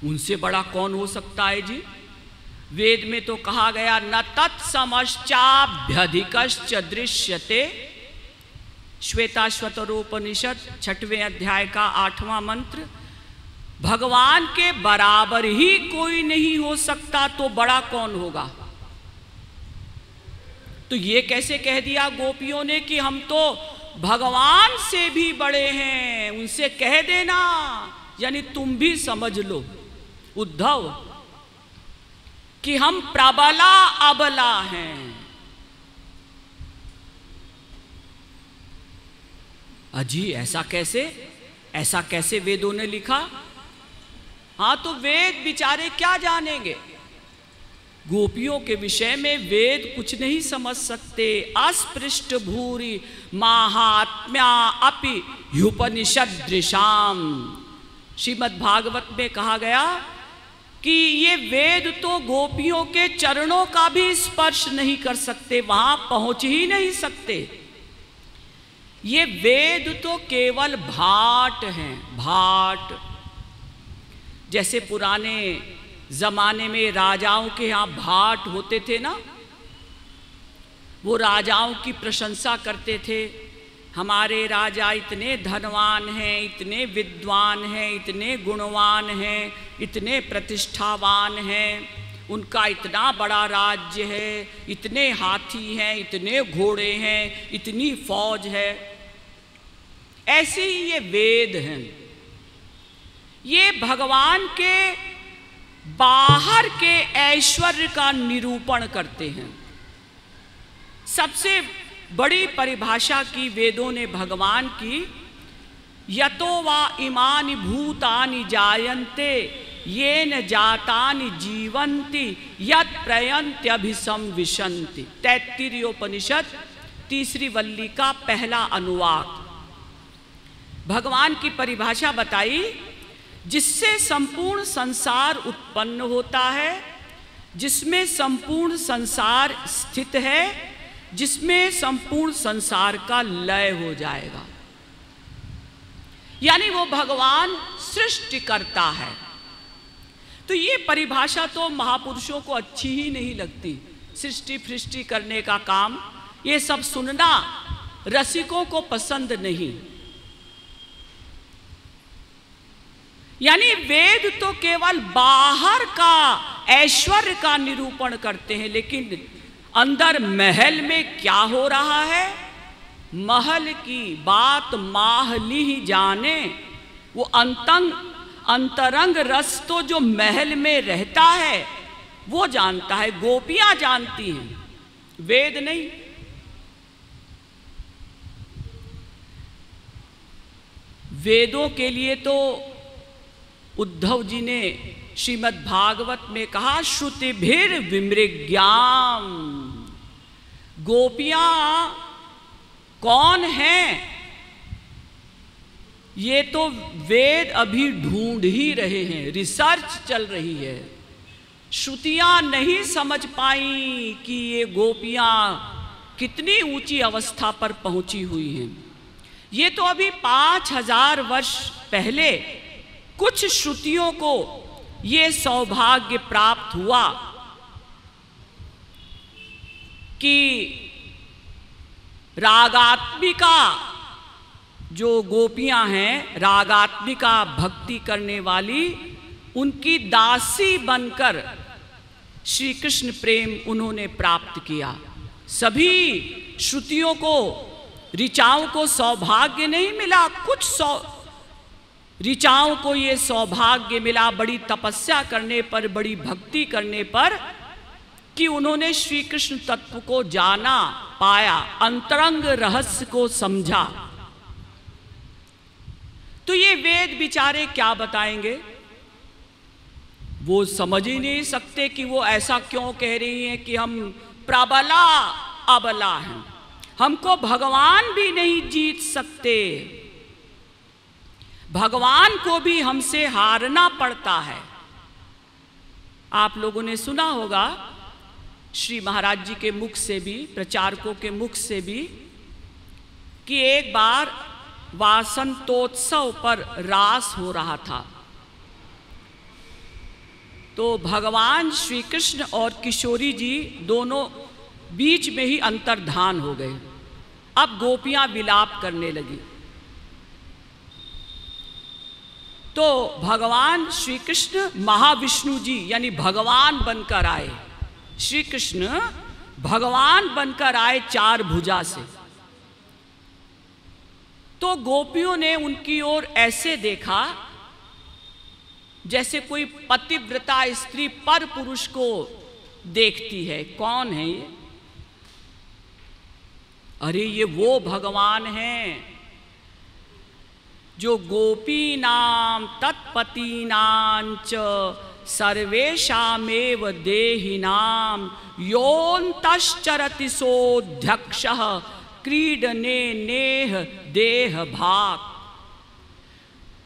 उनसे बड़ा कौन हो सकता है जी? वेद में तो कहा गया न तत्समश्चाभ्यधिकश्च दृश्यते। श्वेताश्वतरोपनिषद 6वें अध्याय का 8वां मंत्र। भगवान के बराबर ही कोई नहीं हो सकता तो बड़ा कौन होगा? तो ये कैसे कह दिया गोपियों ने कि हम तो भगवान से भी बड़े हैं, उनसे कह देना, यानी तुम भी समझ लो उद्धव कि हम प्रबला अबला हैं। अजी ऐसा कैसे? ऐसा कैसे वेदों ने लिखा? हाँ, तो वेद बेचारे क्या जानेंगे? गोपियों के विषय में वेद कुछ नहीं समझ सकते। अस्पृष्ट भूरि माहात्म्या अपि ह्युपनिषदृशाम। श्रीमद् भागवत में कहा गया कि ये वेद तो गोपियों के चरणों का भी स्पर्श नहीं कर सकते, वहां पहुंच ही नहीं सकते। ये वेद तो केवल भाट हैं, भाट। जैसे पुराने जमाने में राजाओं के यहाँ भाट होते थे ना, वो राजाओं की प्रशंसा करते थे, हमारे राजा इतने धनवान हैं, इतने विद्वान हैं, इतने गुणवान हैं, इतने प्रतिष्ठावान हैं, उनका इतना बड़ा राज्य है, इतने हाथी हैं, इतने घोड़े हैं, इतनी फौज है। ऐसे ही ये वेद हैं, ये भगवान के बाहर के ऐश्वर्य का निरूपण करते हैं। सबसे बड़ी परिभाषा की वेदों ने भगवान की, यतो वा इमानि भूतानि जायन्ते येन जातानि जीवन्ति यत् प्रयन्त्यभिसंविशन्ति। तैत्तिरीयोपनिषद 3री वल्ली का पहला अनुवाक। भगवान की परिभाषा बताई, जिससे संपूर्ण संसार उत्पन्न होता है, जिसमें संपूर्ण संसार स्थित है, जिसमें संपूर्ण संसार का लय हो जाएगा। यानी वो भगवान सृष्टि करता है। तो ये परिभाषा तो महापुरुषों को अच्छी ही नहीं लगती, सृष्टि फृष्टि करने का काम, ये सब सुनना रसिकों को पसंद नहीं। यानी वेद तो केवल बाहर का ऐश्वर्य का निरूपण करते हैं, लेकिन अंदर महल में क्या हो रहा है, महल की बात माहली ही जाने। वो अंतरंग रस तो जो महल में रहता है वो जानता है, गोपियां जानती हैं, वेद नहीं। वेदों के लिए तो उद्धव जी ने श्रीमद् भागवत में कहा, श्रुतिभिर विमृग्याम। गोपियां कौन हैं ये तो वेद अभी ढूंढ ही रहे हैं, रिसर्च चल रही है। श्रुतियां नहीं समझ पाई कि ये गोपियां कितनी ऊंची अवस्था पर पहुंची हुई हैं। ये तो अभी 5000 वर्ष पहले कुछ श्रुतियों को ये सौभाग्य प्राप्त हुआ कि रागात्मिका जो गोपियां हैं, रागात्मिका भक्ति करने वाली, उनकी दासी बनकर श्री कृष्ण प्रेम उन्होंने प्राप्त किया। सभी श्रुतियों को, ऋचाओं को सौभाग्य नहीं मिला, कुछ ऋचाओं को ये सौभाग्य मिला बड़ी तपस्या करने पर, बड़ी भक्ति करने पर, कि उन्होंने श्री कृष्ण तत्व को जाना, पाया, अंतरंग रहस्य को समझा। तो ये वेद बेचारे क्या बताएंगे? वो समझ ही नहीं सकते कि वो ऐसा क्यों कह रही हैं कि हम प्रबला अबला हैं, हमको भगवान भी नहीं जीत सकते, भगवान को भी हमसे हारना पड़ता है। आप लोगों ने सुना होगा श्री महाराज जी के मुख से भी, प्रचारकों के मुख से भी, कि एक बार वासंतोत्सव पर रास हो रहा था। तो भगवान श्री कृष्ण और किशोरी जी दोनों बीच में ही अंतर्धान हो गए। अब गोपियां विलाप करने लगी। तो भगवान श्री कृष्ण महाविष्णु जी यानी भगवान बनकर आए। श्री कृष्ण भगवान बनकर आए 4 भुजा से। तो गोपियों ने उनकी ओर ऐसे देखा जैसे कोई पतिव्रता स्त्री पर पुरुष को देखती है। कौन है ये? अरे ये वो भगवान हैं जो गोपीनाम तत्पतीनांच सर्वेषामेव देहिनाम योऽन्तश्चरति सोऽध्यक्षः क्रीडने नेह देह भाग।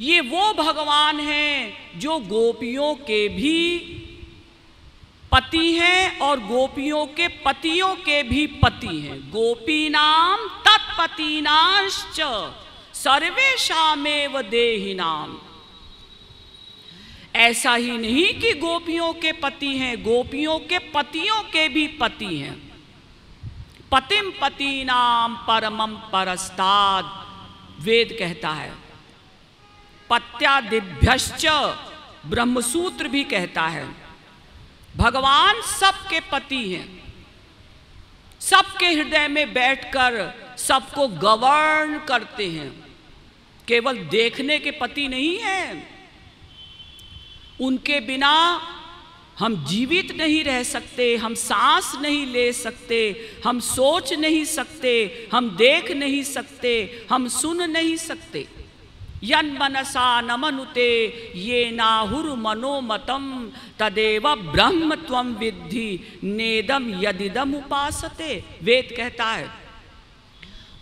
ये वो भगवान हैं जो गोपियों के भी पति हैं और गोपियों के पतियों के भी पति हैं। गोपीनाम तत्पतीनांश्च सर्वेषामेव देहिनाम। ऐसा ही नहीं कि गोपियों के पति हैं, गोपियों के पतियों के भी पति हैं। पतिम पतीनाम परमम परस्ताद वेद कहता है। पत्यादिभ्यश्च ब्रह्मसूत्र भी कहता है। भगवान सबके पति हैं, सबके हृदय में बैठकर सबको गवर्न करते हैं। केवल देखने के पति नहीं हैं। उनके बिना हम जीवित नहीं रह सकते, हम सांस नहीं ले सकते, हम सोच नहीं सकते, हम देख नहीं सकते, हम सुन नहीं सकते। यन मनसा न मनुते ये नाहुर मनोमतम तदेव ब्रह्म त्वं विद्धि नेदम यदिदम उपासते। वेद कहता है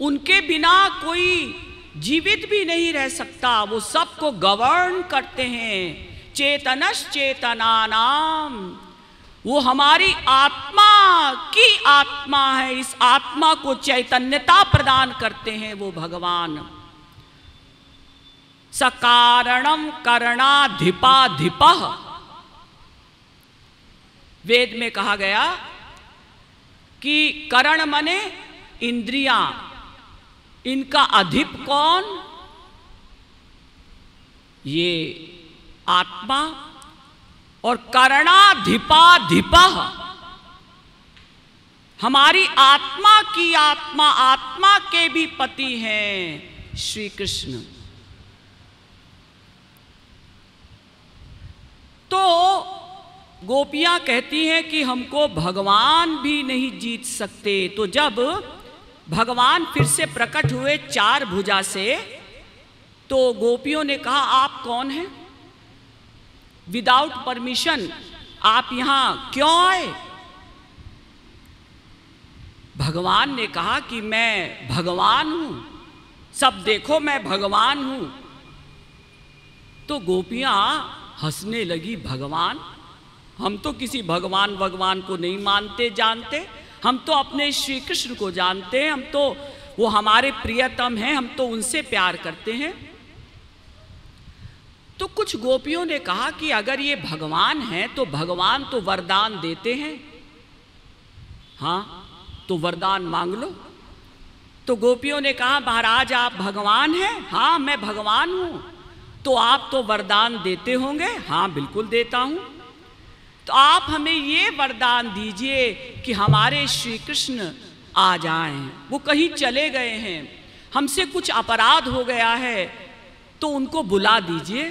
उनके बिना कोई जीवित भी नहीं रह सकता। वो सबको गवर्न करते हैं। चेतनश चेतनानाम, वो हमारी आत्मा की आत्मा है। इस आत्मा को चैतन्यता प्रदान करते हैं वो भगवान। सकारणम करणाधिपाधिपः, वेद में कहा गया कि करण मने इंद्रियां, इनका अधिप कौन? ये आत्मा। और करणाधिपाधिपः, हमारी आत्मा की आत्मा, आत्मा के भी पति हैं श्री कृष्ण। तो गोपियां कहती हैं कि हमको भगवान भी नहीं जीत सकते। तो जब भगवान फिर से प्रकट हुए 4 भुजा से, तो गोपियों ने कहा आप कौन हैं? विदाउट परमिशन आप यहां क्यों आए? भगवान ने कहा कि मैं भगवान हूं, सब देखो मैं भगवान हूं। तो गोपियां हंसने लगी। भगवान? हम तो किसी भगवान को नहीं मानते जानते। हम तो अपने श्री कृष्ण को जानते हैं। हम तो, वो हमारे प्रियतम हैं, हम तो उनसे प्यार करते हैं। तो कुछ गोपियों ने कहा कि अगर ये भगवान हैं तो भगवान तो वरदान देते हैं। हाँ, तो वरदान मांग लो। तो गोपियों ने कहा महाराज आप भगवान हैं? हाँ मैं भगवान हूं। तो आप तो वरदान देते होंगे? हाँ बिल्कुल देता हूं। तो आप हमें ये वरदान दीजिए कि हमारे श्री कृष्ण आ जाएं। वो कहीं चले गए हैं, हमसे कुछ अपराध हो गया है, तो उनको बुला दीजिए।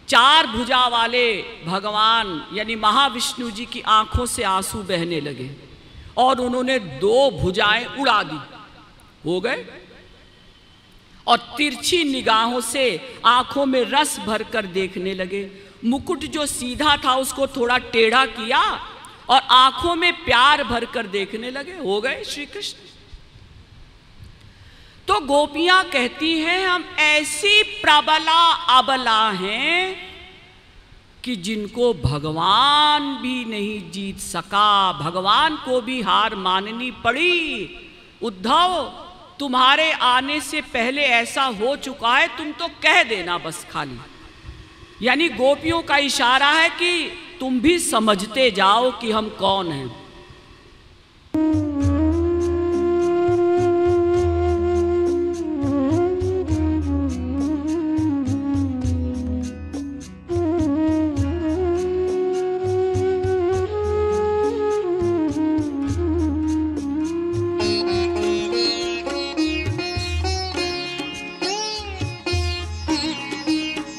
4 भुजा वाले भगवान यानी महाविष्णु जी की आंखों से आंसू बहने लगे और उन्होंने 2 भुजाएं उड़ा दी। हो गए। और तिरछी निगाहों से आंखों में रस भरकर देखने लगे। मुकुट जो सीधा था उसको थोड़ा टेढ़ा किया और आंखों में प्यार भरकर देखने लगे। हो गए श्री कृष्ण। तो गोपियां कहती हैं हम ऐसी प्रबला अबला हैं कि जिनको भगवान भी नहीं जीत सका, भगवान को भी हार माननी पड़ी। उद्धव तुम्हारे आने से पहले ऐसा हो चुका है, तुम तो कह देना बस खाली। यानी गोपियों का इशारा है कि तुम भी समझते जाओ कि हम कौन हैं।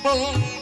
Oh